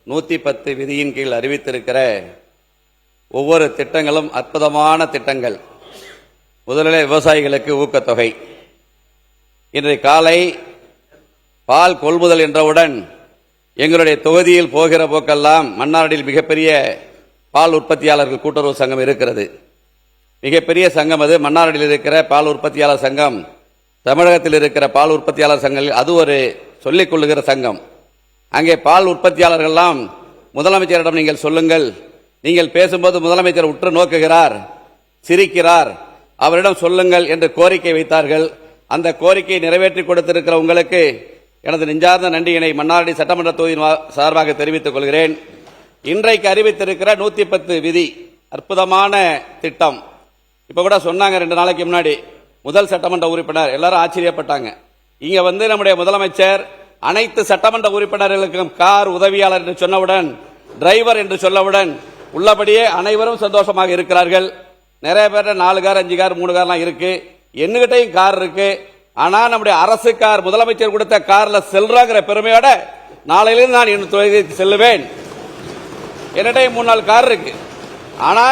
110 விதியின் கீழ் அறிவித்திருக்கிற ஒவ்வொரு திட்டங்களும் அற்புதமான திட்டங்கள். முதலில் விவசாயிகளுக்கு ஊக்கத்தொகை. இன்றைய காலை பால் கொள்முதல் என்றவுடன் எங்களுடைய தொகுதியில் போகிற போக்கெல்லாம் மன்னாரில் மிகப்பெரிய பால் உற்பத்தியாளர்கள் கூட்டுறவு சங்கம் இருக்கிறது. மிகப்பெரிய சங்கம் அது. மன்னாரில் இருக்கிற பால் உற்பத்தியாளர் சங்கம், தமிழகத்தில் இருக்கிற பால் உற்பத்தியாளர் சங்கங்கள் அது ஒரு சொல்லிக் கொள்ளுகிற சங்கம். அங்கே பால் உற்பத்தியாளர்கள்லாம் முதலமைச்சரிடம் நீங்கள் சொல்லுங்கள், நீங்கள் பேசும்போது முதலமைச்சர் உற்று நோக்குகிறார், சிரிக்கிறார், அவரிடம் சொல்லுங்கள் என்று கோரிக்கை வைத்தார்கள். அந்த கோரிக்கையை நிறைவேற்றி கொடுத்திருக்கிற உங்களுக்கு எனது நெஞ்சார்ந்த நன்றியினை மன்னார்குடி சட்டமன்ற தொகுதியின் சார்பாக தெரிவித்துக் கொள்கிறேன். இன்றைக்கு அறிவித்திருக்கிற 110 விதி அற்புதமான திட்டம். இப்ப கூட சொன்னாங்க 2 நாளைக்கு முன்னாடி முதல் சட்டமன்ற உறுப்பினர் எல்லாரும் ஆச்சரியப்பட்டாங்க. இங்க நம்முடைய முதலமைச்சர் அனைத்து சட்டமன்ற உறுப்பினர்களுக்கும் கார் உதவியாளர் என்று சொன்னவுடன், டிரைவர் என்று சொல்லவுடன் உள்ளபடியே அனைவரும் சந்தோஷமாக இருக்கிறார்கள். நிறைய பேர் 4 கார் 5 கார் 3 கார்லாம் இருக்கு. என்னகிட்டையும் கார் இருக்கு. ஆனா நம்முடைய அரசு கார், முதலமைச்சர் கொடுத்த கார்ல செல்றாங்கிற பெருமையோட நாளையிலிருந்து நான் என் தொகுதிக்கு செல்லுவேன். என்னிடையும் 3-4 கார் இருக்கு. ஆனா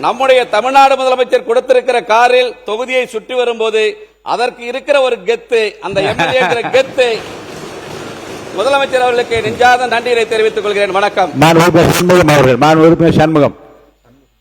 நம்முடைய தமிழ்நாடு முதலமைச்சர் கொடுத்திருக்கிற காரில் தொகுதியை சுற்றி வரும்போது அதற்கு இருக்கிற ஒரு கெத்து, அந்த எம்எல்ஏ கெத்து, முதலமைச்சர் அவர்களுக்கு நெஞ்சார்ந்த நன்றியை தெரிவித்துக் கொள்கிறேன். வணக்கம். நான் உறுப்பினர் சண்முகம் அவர்கள்.